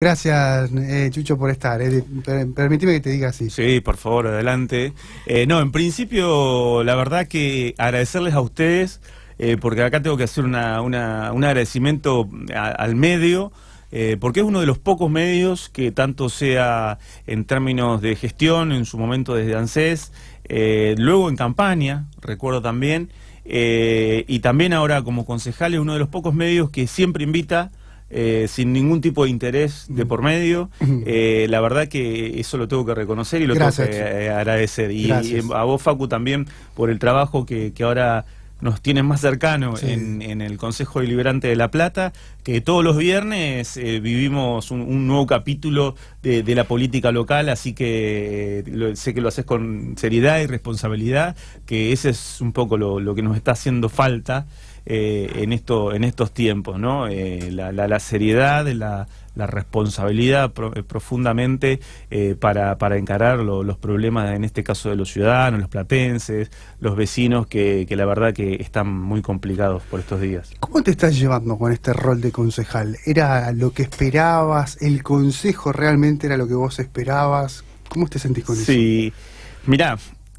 Gracias, Chucho, por estar. Permíteme que te diga así. Sí, por favor, adelante. No, en principio, la verdad que agradecerles a ustedes, porque acá tengo que hacer un agradecimiento al medio, porque es uno de los pocos medios que tanto sea en términos de gestión, en su momento desde ANSES, luego en campaña, recuerdo también, y también ahora como concejal es uno de los pocos medios que siempre invita sin ningún tipo de interés de por medio. La verdad que eso lo tengo que reconocer y lo tengo que agradecer. Y a vos, Facu, también por el trabajo que ahora nos tienes más cercano en el Consejo Deliberante de La Plata, que todos los viernes vivimos un nuevo capítulo de la política local, así que sé que lo haces con seriedad y responsabilidad, que ese es un poco lo que nos está haciendo falta en estos tiempos, ¿no? La seriedad, la responsabilidad profundamente para encarar los problemas, en este caso de los ciudadanos, los platenses, los vecinos, que la verdad que están muy complicados por estos días. ¿Cómo te estás llevando con este rol de concejal? ¿Era lo que esperabas? ¿El consejo realmente era lo que vos esperabas? ¿Cómo te sentís con eso? Sí, mirá,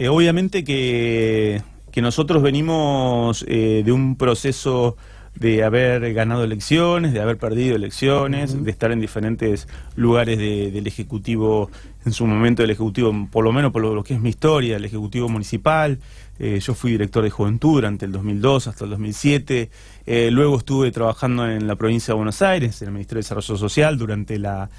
obviamente que nosotros venimos de un proceso de haber ganado elecciones, de haber perdido elecciones, de estar en diferentes lugares del Ejecutivo, en su momento del Ejecutivo, por lo menos por lo que es mi historia, el Ejecutivo Municipal. Yo fui director de Juventud durante el 2002 hasta el 2007, luego estuve trabajando en la provincia de Buenos Aires, en el Ministerio de Desarrollo Social, durante la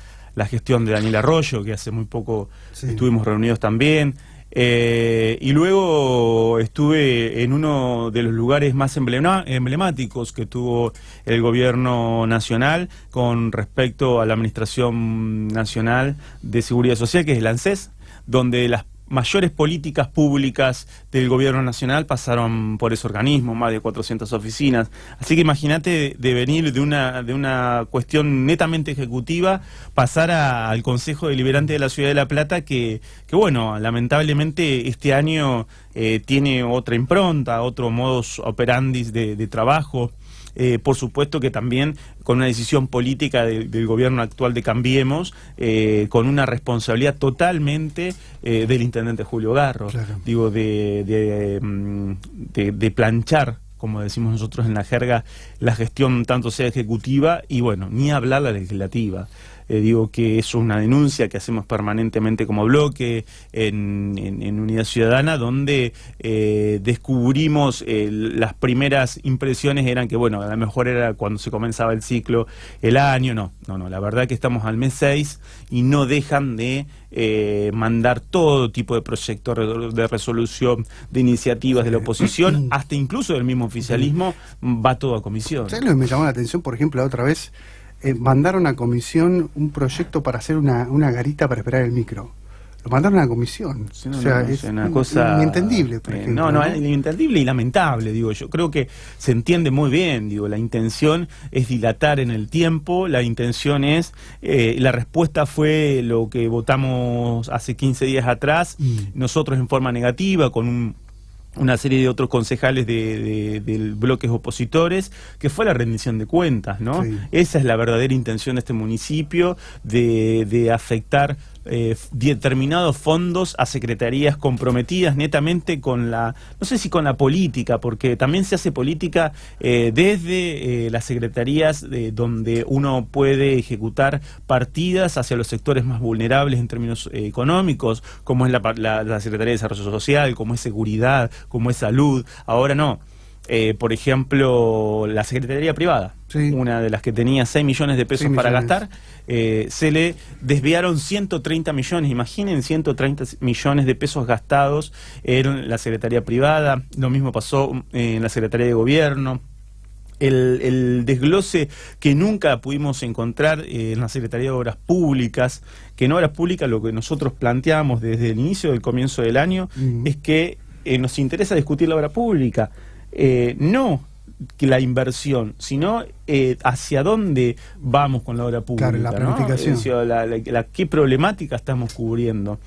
gestión de Daniel Arroyo, que hace muy poco estuvimos reunidos también. Y luego estuve en uno de los lugares más emblemáticos que tuvo el gobierno nacional con respecto a la Administración Nacional de Seguridad Social, que es el ANSES, donde las mayores políticas públicas del gobierno nacional pasaron por ese organismo, más de 400 oficinas. Así que imagínate de venir de una cuestión netamente ejecutiva, pasar al Consejo Deliberante de la Ciudad de La Plata, que bueno, lamentablemente este año tiene otra impronta, otro modus operandi de trabajo. Por supuesto que también con una decisión política del gobierno actual de Cambiemos, con una responsabilidad totalmente del intendente Julio Garro, digo, de planchar, como decimos nosotros en la jerga, la gestión tanto sea ejecutiva y bueno, ni hablar la legislativa. Digo que es una denuncia que hacemos permanentemente como bloque en Unidad Ciudadana, donde descubrimos las primeras impresiones eran que, bueno, a lo mejor era cuando se comenzaba el ciclo, el año. No, la verdad que estamos al mes 6 y no dejan de mandar todo tipo de proyectos de resolución, de iniciativas de la oposición, hasta incluso del mismo oficialismo, va todo a comisión. ¿Sabes lo que me llamó la atención? Por ejemplo, la otra vez mandaron a comisión un proyecto para hacer una garita para esperar el micro. Lo mandaron a la comisión. Sí, es una cosa inentendible, por ejemplo. Es inentendible y lamentable, digo. Yo creo que se entiende muy bien, digo, la intención es dilatar en el tiempo, la intención es, la respuesta fue lo que votamos hace 15 días atrás, nosotros en forma negativa, con una serie de otros concejales de bloques opositores, que fue la rendición de cuentas, ¿no? Esa es la verdadera intención de este municipio, de afectar determinados fondos a secretarías comprometidas netamente con no sé si con la política, porque también se hace política desde las secretarías donde uno puede ejecutar partidas hacia los sectores más vulnerables en términos económicos, como es la Secretaría de Desarrollo Social, como es Seguridad, como es Salud. Ahora no. Por ejemplo, la Secretaría Privada, una de las que tenía 6 millones de pesos para gastar, se le desviaron 130 millones, imaginen 130 millones de pesos gastados en la Secretaría Privada. Lo mismo pasó en la Secretaría de Gobierno. El desglose que nunca pudimos encontrar en la Secretaría de Obras Públicas, que en Obras Públicas lo que nosotros planteamos desde el inicio del comienzo del año es que nos interesa discutir la obra pública, no que la inversión, sino hacia dónde vamos con la obra pública. Claro, la planificación. ¿No? ¿Qué problemática estamos cubriendo?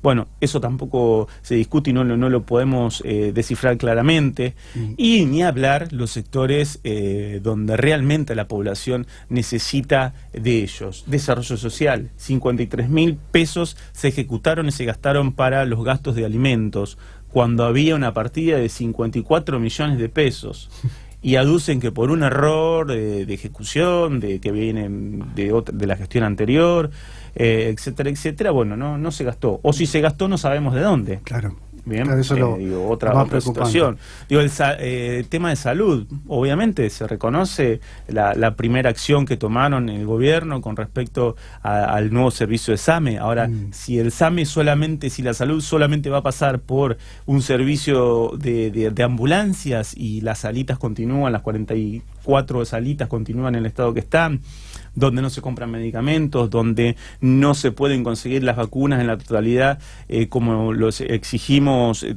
Bueno, eso tampoco se discute y no lo podemos descifrar claramente. Y ni hablar los sectores donde realmente la población necesita de ellos. Desarrollo social, 53.000 pesos se ejecutaron y se gastaron para los gastos de alimentos, cuando había una partida de 54 millones de pesos. Y aducen que por un error de ejecución, que viene de la gestión anterior, etcétera, etcétera, bueno, no se gastó. O si se gastó, no sabemos de dónde. Claro. Bien, claro, eso otra situación. Digo, el tema de salud, obviamente se reconoce la primera acción que tomaron en el gobierno con respecto al nuevo servicio de SAME. Ahora, si el SAME si la salud solamente va a pasar por un servicio de ambulancias y las salitas continúan, las 44 salitas continúan en el estado que están, donde no se compran medicamentos, donde no se pueden conseguir las vacunas en la totalidad, como los exigimos,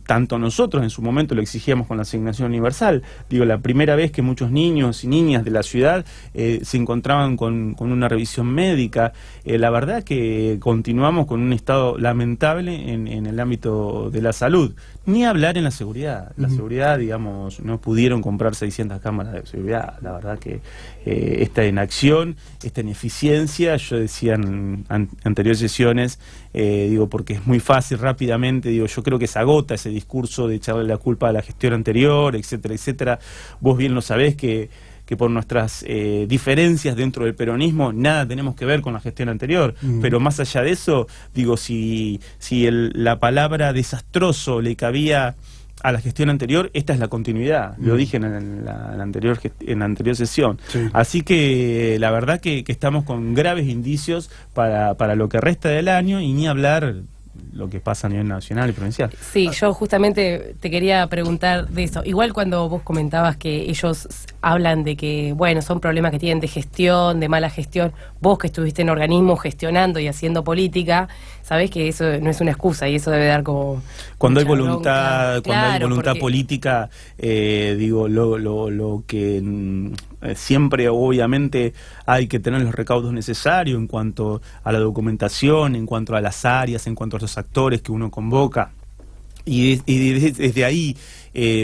tanto nosotros en su momento lo exigíamos con la asignación universal. Digo, la primera vez que muchos niños y niñas de la ciudad se encontraban con una revisión médica, la verdad que continuamos con un estado lamentable en el ámbito de la salud. Ni hablar en la seguridad. La seguridad, digamos, no pudieron comprar 600 cámaras de seguridad. La verdad que esta inacción, esta ineficiencia, yo decía en anteriores sesiones, digo, porque es muy fácil rápidamente, digo, yo creo que se agota ese discurso de echarle la culpa a la gestión anterior, etcétera, etcétera. Vos bien lo sabés que por nuestras diferencias dentro del peronismo nada tenemos que ver con la gestión anterior, pero más allá de eso, digo, si la palabra desastroso le cabía a la gestión anterior, esta es la continuidad, lo dije en la anterior sesión. Sí. Así que la verdad que estamos con graves indicios para lo que resta del año, y ni hablar lo que pasa a nivel nacional y provincial. Sí, yo justamente te quería preguntar de eso. Igual cuando vos comentabas que ellos hablan de que, bueno, son problemas que tienen de gestión, de mala gestión, vos que estuviste en organismos gestionando y haciendo política, sabés que eso no es una excusa y eso debe dar como... Cuando hay voluntad, hay voluntad política, digo, lo que... siempre obviamente hay que tener los recaudos necesarios en cuanto a la documentación, en cuanto a las áreas, en cuanto a los actores que uno convoca, y desde ahí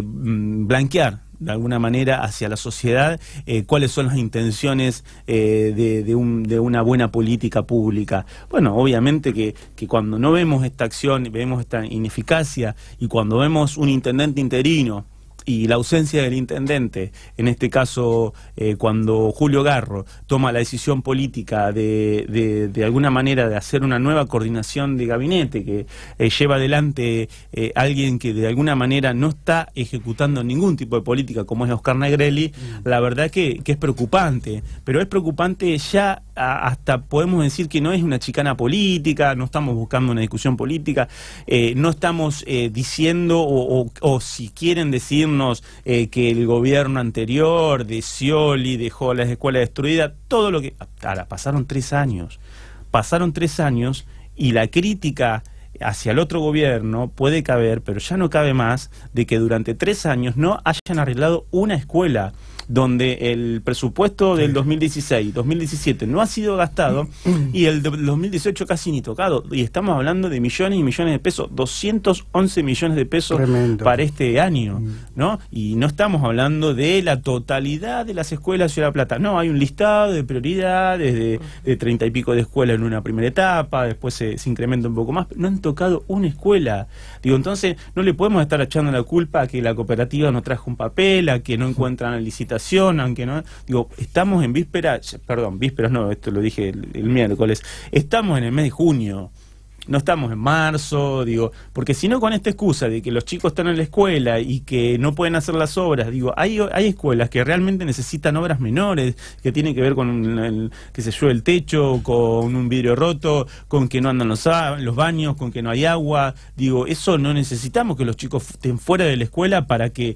blanquear de alguna manera hacia la sociedad cuáles son las intenciones de una buena política pública. Bueno, obviamente que cuando no vemos esta acción, vemos esta ineficacia, y cuando vemos un intendente interino y la ausencia del intendente, en este caso cuando Julio Garro toma la decisión política de alguna manera de hacer una nueva coordinación de gabinete que lleva adelante alguien que de alguna manera no está ejecutando ningún tipo de política, como es Oscar Negrelli, la verdad que es preocupante, pero es preocupante ya hasta podemos decir que no es una chicana política, no estamos buscando una discusión política, no estamos diciendo o si quieren decirnos que el gobierno anterior de Scioli dejó las escuelas destruidas, todo lo que... Ahora, pasaron 3 años y la crítica hacia el otro gobierno puede caber, pero ya no cabe más, de que durante 3 años no hayan arreglado una escuela, donde el presupuesto del 2016, 2017 no ha sido gastado, y el 2018 casi ni tocado, y estamos hablando de millones y millones de pesos, 211 millones de pesos Tremendo. Para este año, ¿no? Y no estamos hablando de la totalidad de las escuelas de Ciudad de La Plata, no, hay un listado de prioridades de 30 y pico de escuelas en una primera etapa, después se incrementa un poco más, no han tocado una escuela. Digo, entonces no le podemos estar echando la culpa a que la cooperativa no trajo un papel, a que no encuentran la licitación, aunque no, digo, estamos en vísperas no, esto lo dije el miércoles, estamos en el mes de junio, no estamos en marzo, digo, porque si no, con esta excusa de que los chicos están en la escuela y que no pueden hacer las obras, digo, hay escuelas que realmente necesitan obras menores, que tienen que ver con que se llueve el techo, con un vidrio roto, con que no andan los baños, con que no hay agua, digo, eso no necesitamos que los chicos estén fuera de la escuela para que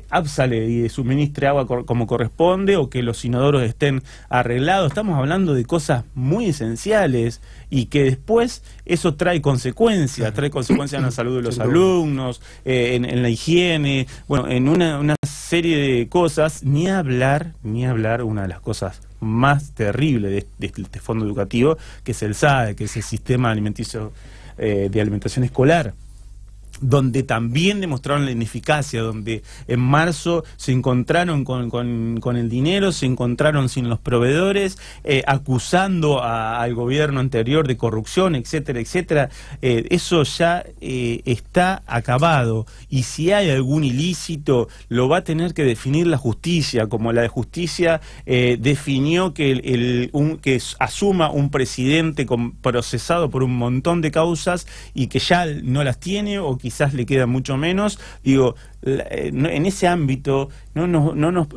APSA le suministre agua como corresponde, o que los inodoros estén arreglados. Estamos hablando de cosas muy esenciales, y que después eso trae consecuencias en la salud de los alumnos, en la higiene, bueno, en una serie de cosas, ni hablar, una de las cosas más terribles de este fondo educativo, que es el SAE, que es el Sistema Alimenticio de Alimentación Escolar, donde también demostraron la ineficacia, donde en marzo se encontraron con el dinero, se encontraron sin los proveedores, acusando al gobierno anterior de corrupción, etcétera, etcétera. Eso ya está acabado, y si hay algún ilícito lo va a tener que definir la justicia, como la de justicia definió que que asuma un presidente procesado por un montón de causas y que ya no las tiene, o quizás le queda mucho menos. Digo, en ese ámbito no nos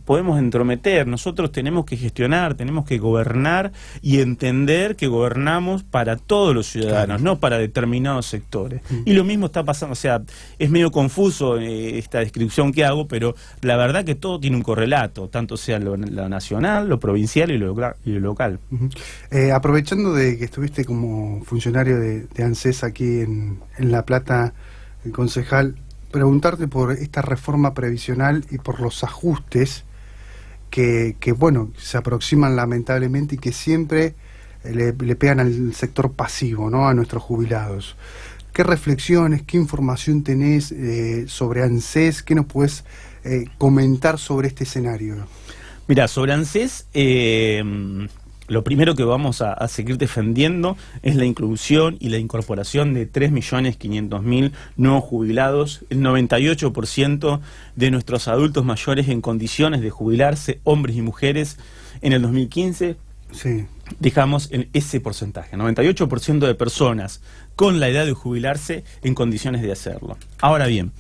podemos entrometer. Nosotros tenemos que gestionar, tenemos que gobernar y entender que gobernamos para todos los ciudadanos, no para determinados sectores. Y lo mismo está pasando, o sea, es medio confuso esta descripción que hago, pero la verdad que todo tiene un correlato, tanto sea lo nacional, lo provincial y lo local. Aprovechando de que estuviste como funcionario de ANSES aquí en La Plata, concejal, preguntarte por esta reforma previsional y por los ajustes que bueno, se aproximan lamentablemente y que siempre le pegan al sector pasivo, ¿no? A nuestros jubilados. ¿Qué reflexiones, qué información tenés sobre ANSES? ¿Qué nos puedes comentar sobre este escenario? Mira, sobre ANSES, lo primero que vamos a seguir defendiendo es la inclusión y la incorporación de 3.500.000 nuevos jubilados, el 98% de nuestros adultos mayores en condiciones de jubilarse, hombres y mujeres. En el 2015 dejamos en ese porcentaje, 98% de personas con la edad de jubilarse en condiciones de hacerlo. Ahora bien,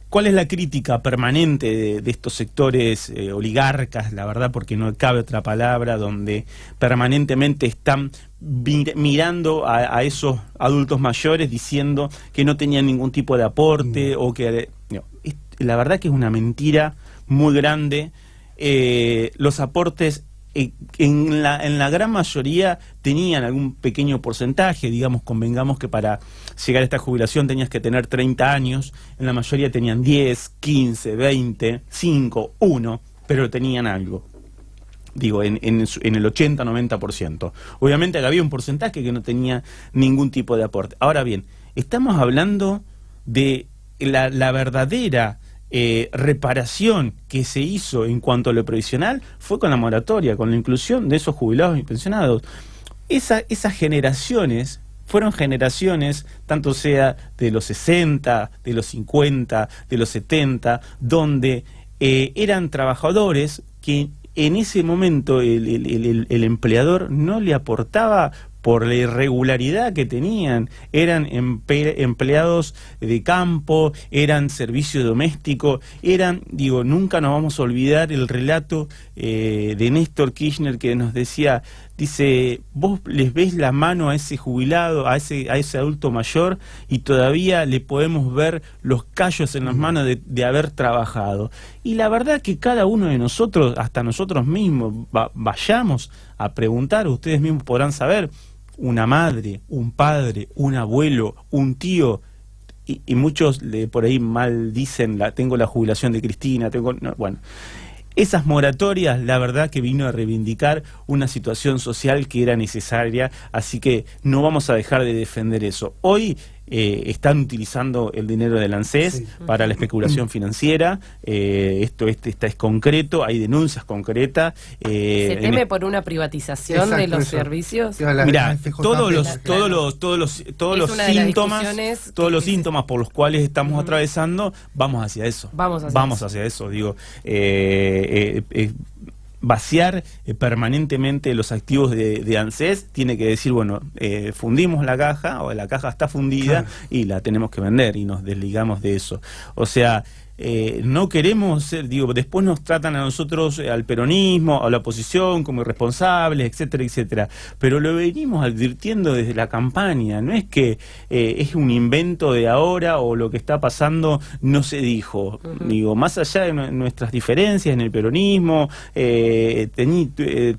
¿cuál es la crítica permanente de estos sectores oligarcas, la verdad, porque no cabe otra palabra, donde permanentemente están mirando a esos adultos mayores diciendo que no tenían ningún tipo de aporte o que... No, la verdad que es una mentira muy grande. Los aportes en la gran mayoría tenían algún pequeño porcentaje. Digamos, convengamos que para llegar a esta jubilación tenías que tener 30 años, en la mayoría tenían 10, 15, 20, 5, 1, pero tenían algo. Digo, en el 80-90%. Obviamente había un porcentaje que no tenía ningún tipo de aporte. Ahora bien, estamos hablando de la verdadera reparación que se hizo en cuanto a lo previsional fue con la moratoria, con la inclusión de esos jubilados y pensionados. Esas generaciones fueron generaciones, tanto sea de los 60, de los 50, de los 70, donde eran trabajadores que en ese momento el empleador no le aportaba por la irregularidad que tenían. Eran empleados de campo, eran servicio doméstico, nunca nos vamos a olvidar el relato de Néstor Kirchner, que nos decía, dice, vos les ves la mano a ese jubilado, a ese adulto mayor, y todavía le podemos ver los callos en las manos de haber trabajado. Y la verdad que cada uno de nosotros, hasta nosotros mismos, vayamos a preguntar, ustedes mismos podrán saber, una madre, un padre, un abuelo, un tío, y muchos por ahí mal dicen, tengo la jubilación de Cristina, bueno, esas moratorias, la verdad que vino a reivindicar una situación social que era necesaria, así que no vamos a dejar de defender eso. Hoy están utilizando el dinero del ANSES para la especulación financiera. Esto es concreto, hay denuncias concretas. ¿Se teme por una privatización de los servicios? Mira, todos los síntomas por los cuales estamos atravesando, vamos hacia eso. Vamos hacia eso, digo. Vaciar permanentemente los activos de ANSES tiene que decir, bueno, fundimos la caja, o la caja está fundida, y la tenemos que vender, y nos desligamos de eso. O sea, no queremos ser, después nos tratan a nosotros, al peronismo, a la oposición, como irresponsables, etcétera, etcétera. Pero lo venimos advirtiendo desde la campaña. No es que es un invento de ahora, o lo que está pasando no se dijo. Más allá de nuestras diferencias en el peronismo,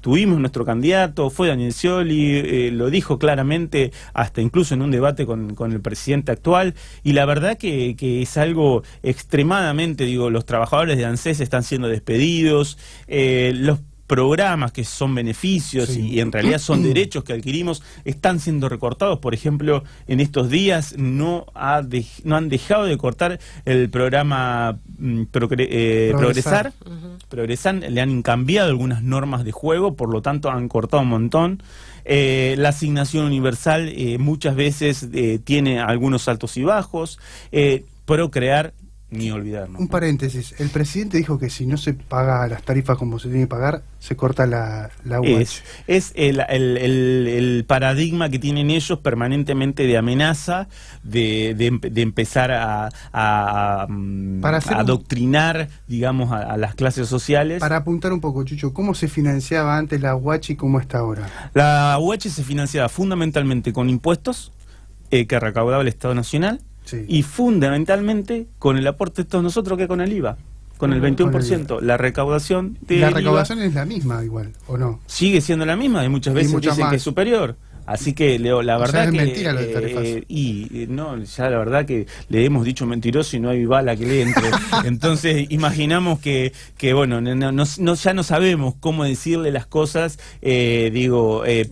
tuvimos nuestro candidato, fue Daniel Scioli, lo dijo claramente, hasta incluso en un debate con el presidente actual, y la verdad que es algo extremadamente desafortunadamente, digo, los trabajadores de ANSES están siendo despedidos, los programas que son beneficios Sí. y en realidad son derechos que adquirimos están siendo recortados. Por ejemplo, en estos días no han dejado de cortar el programa Progresar. Progresar, le han cambiado algunas normas de juego, por lo tanto han cortado un montón. La asignación universal muchas veces tiene algunos altos y bajos. Procrear, ni olvidarnos. Un paréntesis, el presidente dijo que si no se paga las tarifas como se tiene que pagar, se corta la UH. Es el paradigma que tienen ellos permanentemente de amenaza, de empezar a adoctrinar, digamos, a las clases sociales. Para apuntar un poco, Chucho, ¿cómo se financiaba antes la UH y cómo está ahora? La UH se financiaba fundamentalmente con impuestos que recaudaba el Estado Nacional. Sí. Y fundamentalmente con el aporte de todos nosotros, que con el IVA, con el 21%. La recaudación de la recaudación es la misma igual, ¿o no? Sigue siendo la misma, y muchas veces dicen más. Que es superior. Así que, Leo, la verdad es que... mentira lo de tarifas. No, ya la verdad que le hemos dicho mentiroso y no hay bala que le entre. Entonces, imaginamos que bueno, ya no sabemos cómo decirle las cosas,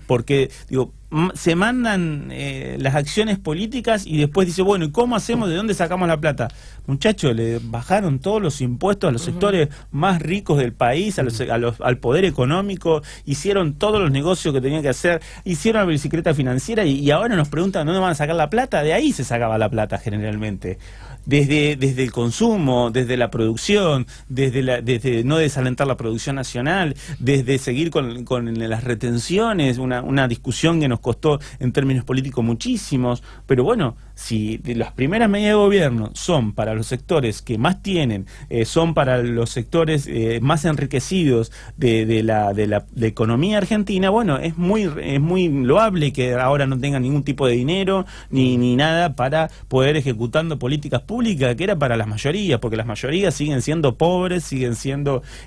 porque, se mandan las acciones políticas y después dice, bueno, ¿y cómo hacemos? ¿De dónde sacamos la plata? Muchachos, le bajaron todos los impuestos a los sectores más ricos del país, al poder económico, hicieron todos los negocios que tenían que hacer, hicieron la bicicleta financiera y ahora nos preguntan dónde van a sacar la plata. De ahí se sacaba la plata generalmente. Desde el consumo, desde la producción, desde no desalentar la producción nacional, desde seguir con las retenciones, una discusión que nos costó en términos políticos muchísimos. Pero bueno, si las primeras medidas de gobierno son para los sectores que más tienen, son para los sectores más enriquecidos de la economía argentina, bueno, es muy loable que ahora no tengan ningún tipo de dinero ni nada para poder ejecutando políticas públicas que era para las mayorías, porque las mayorías siguen siendo pobres,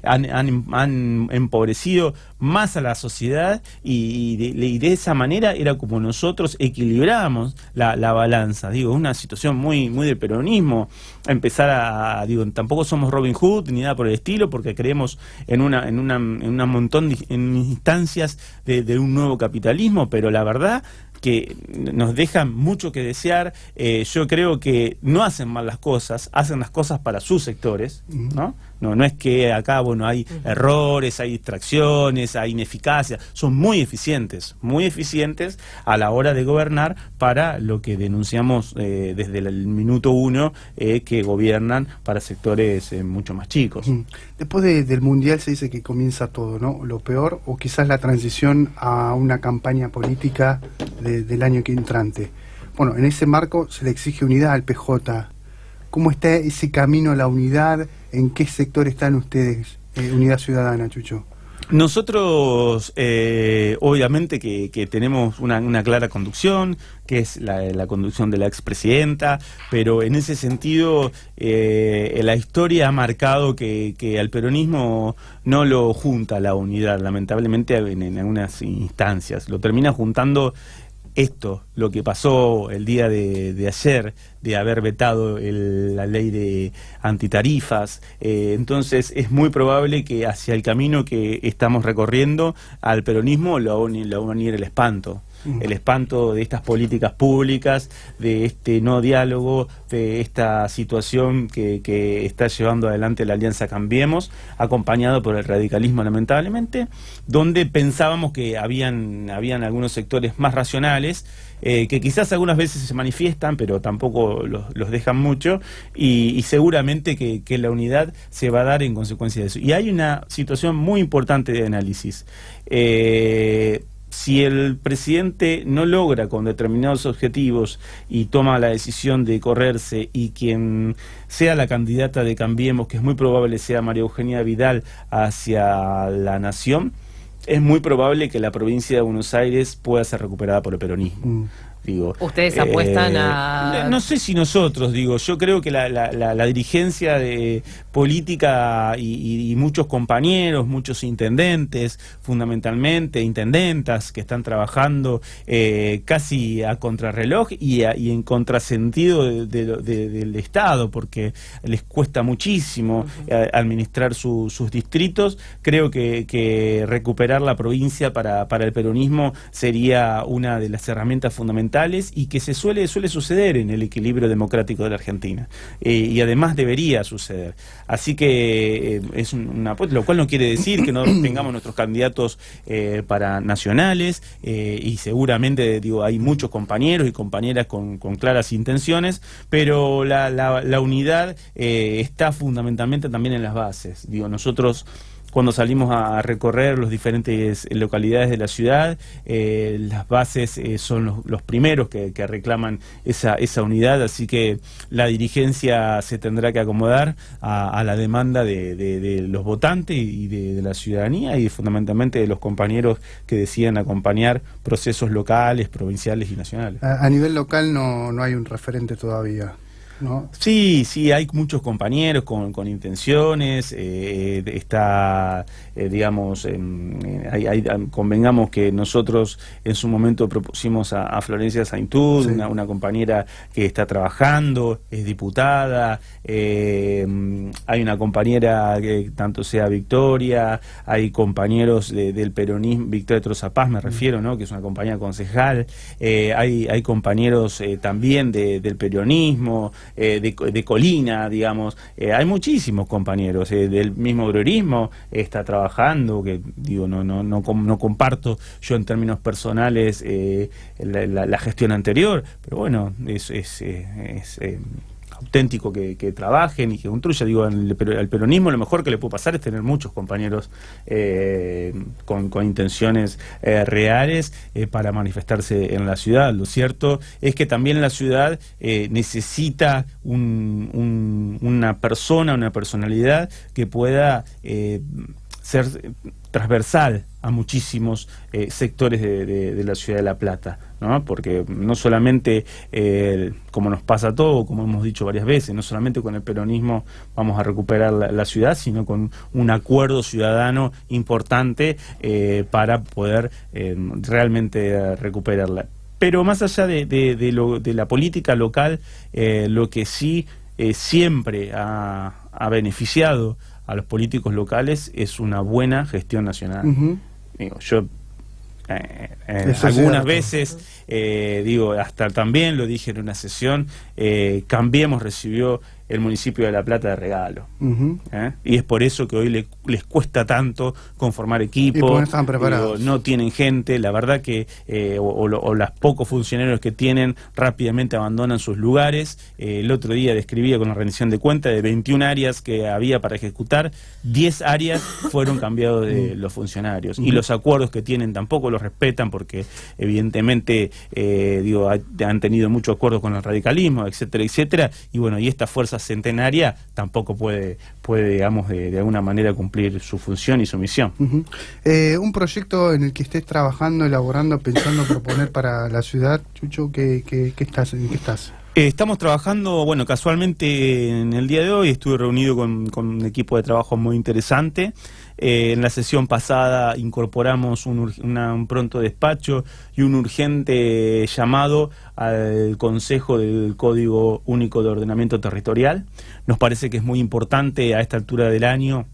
han empobrecido más a la sociedad y de esa manera era como nosotros equilibramos la balanza. Digo, una situación muy de peronismo, tampoco somos Robin Hood ni nada por el estilo, porque creemos en un montón de instancias de un nuevo capitalismo, pero la verdad que nos dejan mucho que desear. Yo creo que no hacen mal las cosas, hacen las cosas para sus sectores, ¿no? No es que acá, bueno, hay errores, hay distracciones, hay ineficacia. Son muy eficientes a la hora de gobernar para lo que denunciamos desde el minuto uno, que gobiernan para sectores mucho más chicos. Después del Mundial se dice que comienza todo, ¿no? Lo peor, o quizás la transición a una campaña política del año que entrante. Bueno, en ese marco se le exige unidad al PJ. ¿Cómo está ese camino a la unidad? ¿En qué sector están ustedes? Unidad Ciudadana, Chucho. Nosotros, obviamente que tenemos una clara conducción, que es la conducción de la expresidenta, pero en ese sentido la historia ha marcado que al peronismo no lo junta la unidad, lamentablemente en algunas instancias. Lo termina juntando lo que pasó el día de ayer, de haber vetado la ley de antitarifas. Entonces es muy probable que hacia el camino que estamos recorriendo al peronismo lo va a unir el espanto. El espanto de estas políticas públicas, de este no diálogo, de esta situación que está llevando adelante la Alianza Cambiemos, acompañado por el radicalismo, lamentablemente, donde pensábamos que habían algunos sectores más racionales, que quizás algunas veces se manifiestan, pero tampoco los dejan mucho, y seguramente que la unidad se va a dar en consecuencia de eso. Y hay una situación muy importante de análisis. Si el presidente no logra con determinados objetivos y toma la decisión de correrse, y quien sea la candidata de Cambiemos, que es muy probable sea María Eugenia Vidal, hacia la Nación, es muy probable que la provincia de Buenos Aires pueda ser recuperada por el peronismo. digo. Ustedes apuestan a... No sé si nosotros, digo, yo creo que la dirigencia de política y muchos compañeros, muchos intendentes, fundamentalmente intendentas que están trabajando casi a contrarreloj y en contrasentido del Estado, porque les cuesta muchísimo administrar sus distritos. Creo que recuperar la provincia para el peronismo sería una de las herramientas fundamentales y que suele suceder en el equilibrio democrático de la Argentina. Y además debería suceder. Así que es una apuesta, lo cual no quiere decir que no tengamos nuestros candidatos para nacionales, y seguramente digo hay muchos compañeros y compañeras con claras intenciones, pero la unidad está fundamentalmente también en las bases. Digo, nosotros cuando salimos a recorrer las diferentes localidades de la ciudad, las bases son los primeros que reclaman esa unidad, así que la dirigencia se tendrá que acomodar a la demanda de los votantes y de la ciudadanía y fundamentalmente de los compañeros que deciden acompañar procesos locales, provinciales y nacionales. A nivel local no hay un referente todavía, ¿no? Sí, hay muchos compañeros con intenciones, está, digamos, convengamos que nosotros en su momento propusimos a Florencia Saintud, sí, una compañera que está trabajando, es diputada, hay una compañera que tanto sea Victoria, hay compañeros del peronismo, Victoria Troza Paz me refiero, ¿no? Que es una compañera concejal, hay compañeros también del peronismo, de Colina, digamos, hay muchísimos compañeros, del mismo obrerismo está trabajando, que digo, no comparto yo en términos personales la gestión anterior, pero bueno, es auténtico que trabajen y que construyan. Digo, al peronismo lo mejor que le puede pasar es tener muchos compañeros con intenciones reales para manifestarse en la ciudad. Lo cierto es que también la ciudad necesita una persona, una personalidad que pueda ser transversal a muchísimos sectores de la ciudad de La Plata, ¿no? Porque no solamente, como nos pasa a todos, como hemos dicho varias veces, no solamente con el peronismo vamos a recuperar la ciudad, sino con un acuerdo ciudadano importante para poder realmente recuperarla. Pero más allá de la política local, lo que sí siempre ha beneficiado a los políticos locales es una buena gestión nacional. Digo, yo algunas veces, digo, hasta también lo dije en una sesión, Cambiemos recibió el municipio de La Plata de regalo. Y es por eso que hoy les cuesta tanto conformar equipos. No están preparados. No tienen gente, la verdad que o los pocos funcionarios que tienen rápidamente abandonan sus lugares. El otro día describía con la rendición de cuenta de 21 áreas que había para ejecutar, 10 áreas fueron cambiados de los funcionarios. Y los acuerdos que tienen tampoco los respetan porque evidentemente digo, han tenido muchos acuerdos con el radicalismo, etcétera, etcétera. Y bueno, y esta fuerza centenaria tampoco puede digamos, de alguna manera cumplir su función y su misión. Un proyecto en el que estés trabajando, elaborando, pensando, proponer para la ciudad, Chucho, ¿en qué estás? Estamos trabajando, bueno, casualmente en el día de hoy estuve reunido con un equipo de trabajo muy interesante. En la sesión pasada incorporamos un pronto despacho y un urgente llamado al Consejo del Código Único de Ordenamiento Territorial. Nos parece que es muy importante a esta altura del año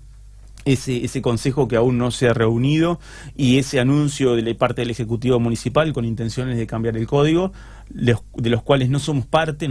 ese consejo que aún no se ha reunido y ese anuncio de parte del Ejecutivo Municipal con intenciones de cambiar el código, de los cuales no somos parte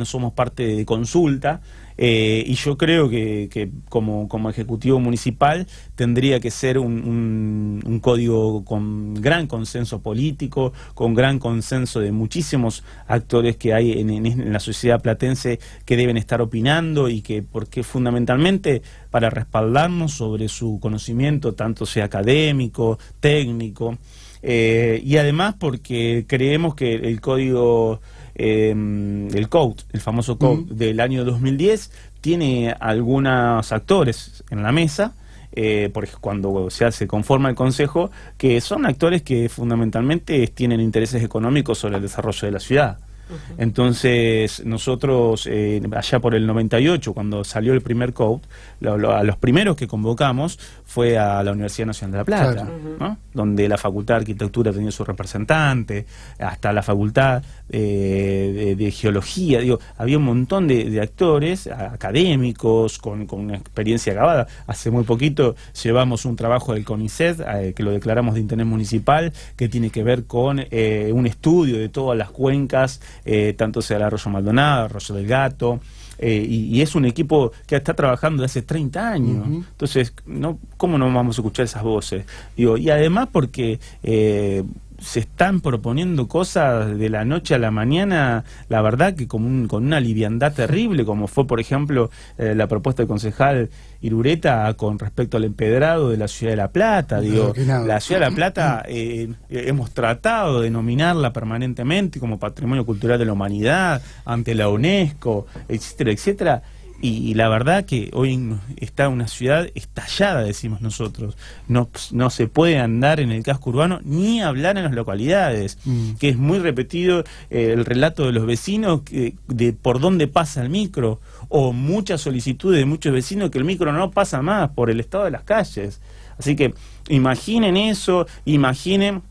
de consulta, y yo creo que como Ejecutivo Municipal tendría que ser un código con gran consenso político, con gran consenso de muchísimos actores que hay en la sociedad platense que deben estar opinando y porque fundamentalmente para respaldarnos sobre su conocimiento, tanto sea académico, técnico, y además porque creemos que el código, el Code, el famoso Code del año 2010, tiene algunos actores en la mesa, porque cuando se conforma el Consejo, que son actores que fundamentalmente tienen intereses económicos sobre el desarrollo de la ciudad. Entonces nosotros allá por el 98, cuando salió el primer COUT, a los primeros que convocamos fue a la Universidad Nacional de La Plata, claro, ¿no? Donde la Facultad de Arquitectura tenía su representante, hasta la Facultad de Geología, digo, había un montón de actores académicos con una experiencia acabada. Hace muy poquito llevamos un trabajo del CONICET, que lo declaramos de interés municipal, que tiene que ver con un estudio de todas las cuencas, tanto sea el Arroyo Maldonado, Arroyo del Gato, y es un equipo que está trabajando desde hace 30 años. Entonces, ¿cómo no vamos a escuchar esas voces? Digo, y además porque se están proponiendo cosas de la noche a la mañana, la verdad que con una liviandad terrible, como fue, por ejemplo, la propuesta del concejal Irureta con respecto al empedrado de la Ciudad de La Plata. Digo, la Ciudad de La Plata hemos tratado de nominarla permanentemente como Patrimonio Cultural de la Humanidad ante la UNESCO, etcétera, etcétera. Y la verdad que hoy está una ciudad estallada, decimos nosotros. No se puede andar en el casco urbano ni hablar en las localidades, que es muy repetido el relato de los vecinos de por dónde pasa el micro, o muchas solicitudes de muchos vecinos que el micro no pasa más por el estado de las calles. Así que imaginen eso, imaginen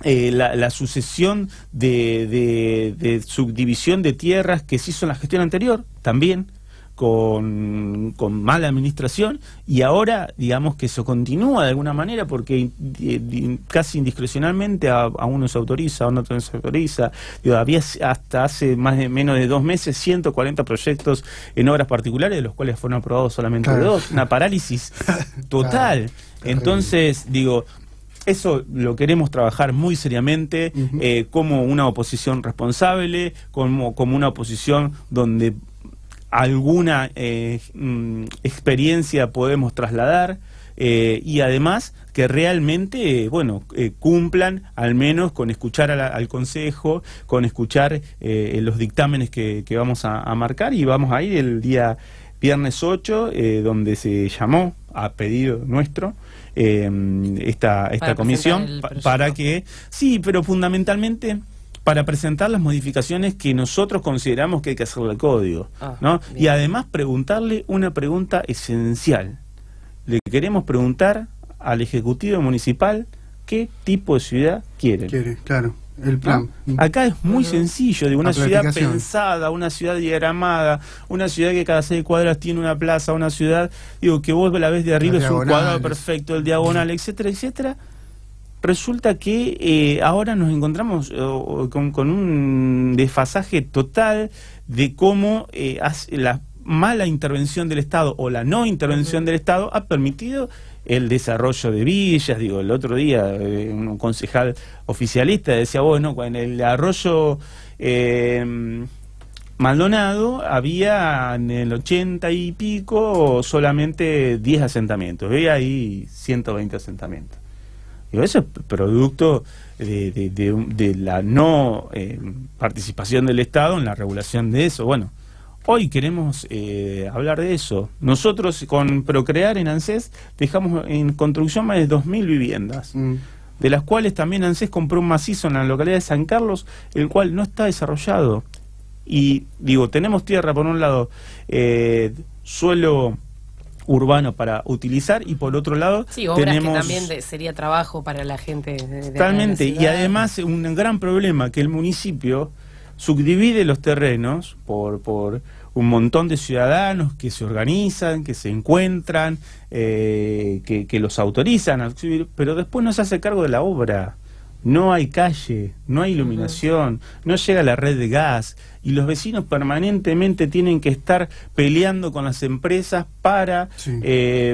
la sucesión de subdivisión de tierras que se hizo en la gestión anterior, también con mala administración, y ahora digamos que eso continúa de alguna manera porque casi indiscrecionalmente a uno se autoriza, a otro no se autoriza. Digo, había hasta hace menos de 2 meses 140 proyectos en obras particulares, de los cuales fueron aprobados solamente 2, una parálisis total. Entonces, digo, eso lo queremos trabajar muy seriamente, como una oposición responsable, como una oposición donde alguna experiencia podemos trasladar, y además que realmente cumplan al menos con escuchar al Consejo, con escuchar los dictámenes que vamos a marcar, y vamos a ir el día viernes 8, donde se llamó a pedido nuestro esta comisión para que, sí, pero fundamentalmente para presentar las modificaciones que nosotros consideramos que hay que hacerle al código, ¿no? Y además preguntarle una pregunta esencial. Le queremos preguntar al Ejecutivo Municipal qué tipo de ciudad quieren. Quiere, claro, el plan. ¿No? Acá es muy sencillo, de una ciudad pensada, una ciudad diagramada, una ciudad que cada 6 cuadras tiene una plaza, una ciudad, digo, que vos la ves de arriba, es un cuadrado perfecto, el diagonal, etcétera, etcétera. Resulta que ahora nos encontramos con un desfasaje total de cómo la mala intervención del Estado o la no intervención del Estado ha permitido el desarrollo de villas. Digo, el otro día un concejal oficialista decía, bueno, en el arroyo Maldonado había en el 80 y pico solamente 10 asentamientos, veía ahí 120 asentamientos. Digo, eso es producto de la no participación del Estado en la regulación de eso. Bueno, hoy queremos hablar de eso. Nosotros con Procrear en ANSES dejamos en construcción más de 2.000 viviendas, de las cuales también ANSES compró un macizo en la localidad de San Carlos, el cual no está desarrollado. Y digo, tenemos tierra por un lado, suelo urbano para utilizar, y por otro lado tenemos que también sería trabajo para la gente totalmente, y además un gran problema que el municipio subdivide los terrenos por un montón de ciudadanos que se organizan, que se encuentran, que los autorizan a subir, pero después no se hace cargo de la obra. No hay calle, no hay iluminación, no llega la red de gas, y los vecinos permanentemente tienen que estar peleando con las empresas para,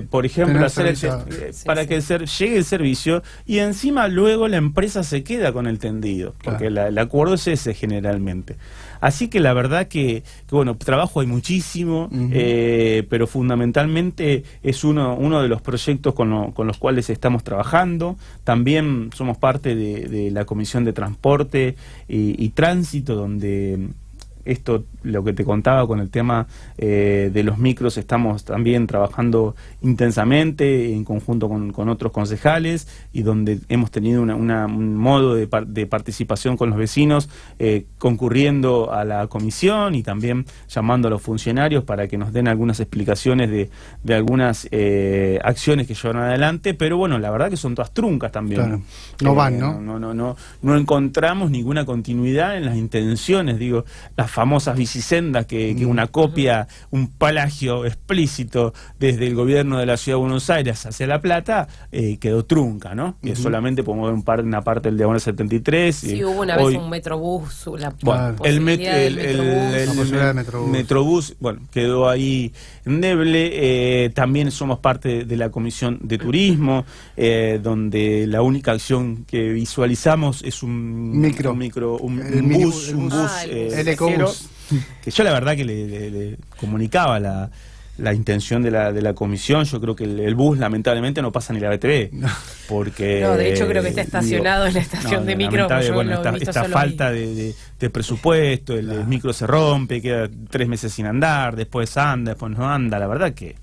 por ejemplo, que llegue el servicio, y encima luego la empresa se queda con el tendido, porque el acuerdo es ese generalmente. Así que la verdad que bueno, trabajo hay muchísimo, pero fundamentalmente es uno de los proyectos con los cuales estamos trabajando. También somos parte de la Comisión de Transporte y Tránsito, donde esto, lo que te contaba con el tema de los micros, estamos también trabajando intensamente en conjunto con otros concejales, y donde hemos tenido un modo de participación con los vecinos, concurriendo a la comisión y también llamando a los funcionarios para que nos den algunas explicaciones de algunas acciones que llevan adelante, pero bueno, la verdad que son todas truncas también. Claro. No van, ¿no? No encontramos ninguna continuidad en las intenciones, digo, las famosas bicisendas que una copia, un plagio explícito desde el gobierno de la Ciudad de Buenos Aires hacia La Plata, quedó trunca, ¿no? Que solamente podemos ver una parte del diagonal 73. Sí, hubo una vez un Metrobús, el Metrobús. Metrobús, bueno, quedó ahí endeble. También somos parte de la Comisión de Turismo, donde la única acción que visualizamos es un bus, el ecobús, que yo la verdad que le comunicaba la intención de la comisión. Yo creo que el bus lamentablemente no pasa ni la BTV, porque no, de hecho creo que está estacionado en la estación de micro. Bueno, esta falta de presupuesto, el micro se rompe, queda 3 meses sin andar, después anda, después no anda. La verdad que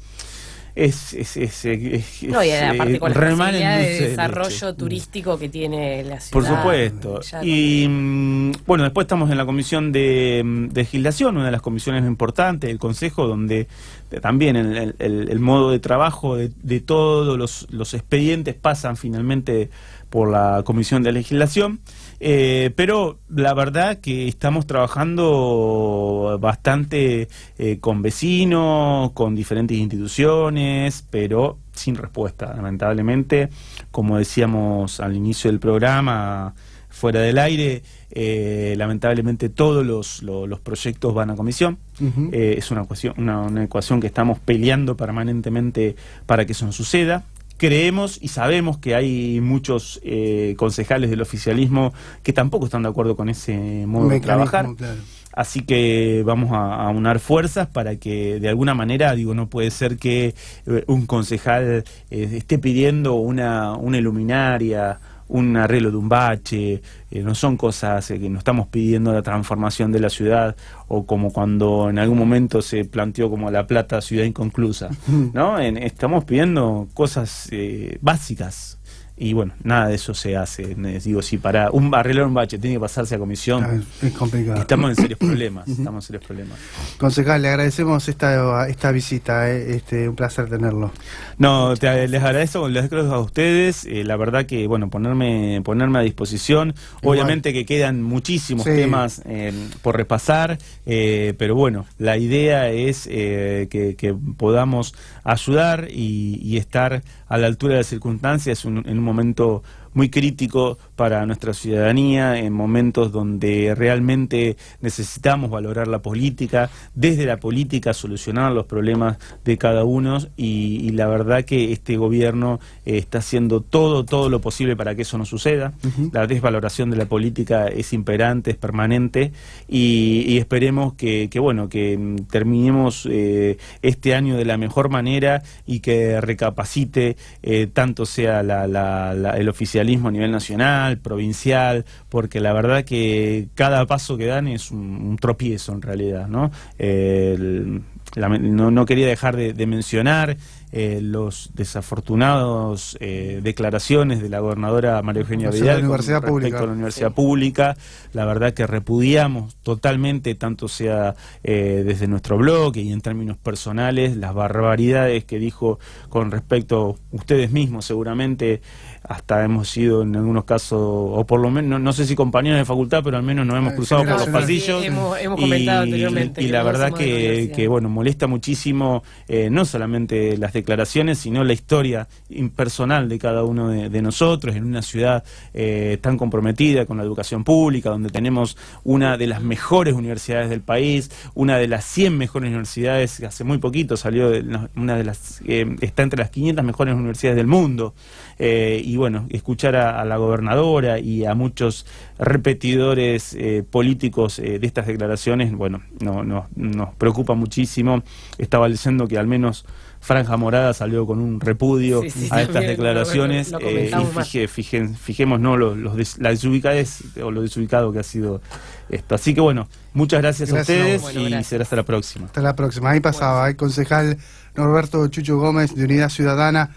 no, y aparte con la facilidad de desarrollo turístico que tiene la ciudad. Por supuesto. Y bueno, después estamos en la comisión de legislación, una de las comisiones importantes del Consejo, donde también el modo de trabajo de todos los expedientes pasan finalmente por la comisión de legislación. Pero la verdad que estamos trabajando bastante con vecinos, con diferentes instituciones, pero sin respuesta, lamentablemente. Como decíamos al inicio del programa, fuera del aire, lamentablemente todos los proyectos van a comisión. Es una ecuación que estamos peleando permanentemente para que eso no suceda. Creemos y sabemos que hay muchos concejales del oficialismo que tampoco están de acuerdo con ese modo de trabajar. Claro. Así que vamos a unar fuerzas para que de alguna manera, digo, no puede ser que un concejal esté pidiendo una luminaria, un arreglo de un bache. No son cosas que no estamos pidiendo la transformación de la ciudad, o como cuando en algún momento se planteó como La Plata ciudad inconclusa, ¿no? Estamos pidiendo cosas básicas. Y bueno, nada de eso se hace. Digo, si para arreglar un bache tiene que pasarse a comisión, es complicado. Estamos en serios problemas. Concejal, le agradecemos esta visita, un placer tenerlo. No, les agradezco a ustedes, la verdad que, bueno, ponerme a disposición. Igual. Obviamente que quedan muchísimos temas por repasar, pero bueno, la idea es que podamos ayudar y estar a la altura de las circunstancias en un momento muy crítico para nuestra ciudadanía, en momentos donde realmente necesitamos valorar la política, desde la política solucionar los problemas de cada uno, y la verdad que este gobierno está haciendo todo lo posible para que eso no suceda. La desvaloración de la política es imperante, es permanente, y esperemos que terminemos este año de la mejor manera y que recapacite tanto sea el oficialismo a nivel nacional, provincial, porque la verdad que cada paso que dan es un tropiezo en realidad, ¿no? No quería dejar de mencionar los desafortunados declaraciones de la gobernadora María Eugenia Vidal respecto a la universidad pública. La verdad que repudiamos totalmente, tanto sea desde nuestro blog y en términos personales, las barbaridades que dijo con respecto a ustedes mismos. Seguramente hasta hemos sido en algunos casos, o por lo menos, no sé si compañeros de facultad, pero al menos nos hemos cruzado por los pasillos. Sí, hemos comentado anteriormente. Y la verdad que bueno, molesta muchísimo no solamente las declaraciones, sino la historia impersonal de cada uno de nosotros en una ciudad tan comprometida con la educación pública, donde tenemos una de las mejores universidades del país, una de las 100 mejores universidades, que hace muy poquito salió una de las, está entre las 500 mejores universidades del mundo. Y bueno, escuchar a la gobernadora y a muchos repetidores políticos de estas declaraciones, bueno, nos preocupa muchísimo. Estaba leyendo que al menos Franja Morada salió con un repudio a estas también declaraciones, lo comentamos y fijémonos la desubicadez o lo desubicado que ha sido esto. Así que bueno, muchas gracias a ustedes y será hasta la próxima. Hasta la próxima. Ahí pasaba el concejal Norberto Chucho Gómez de Unidad Ciudadana.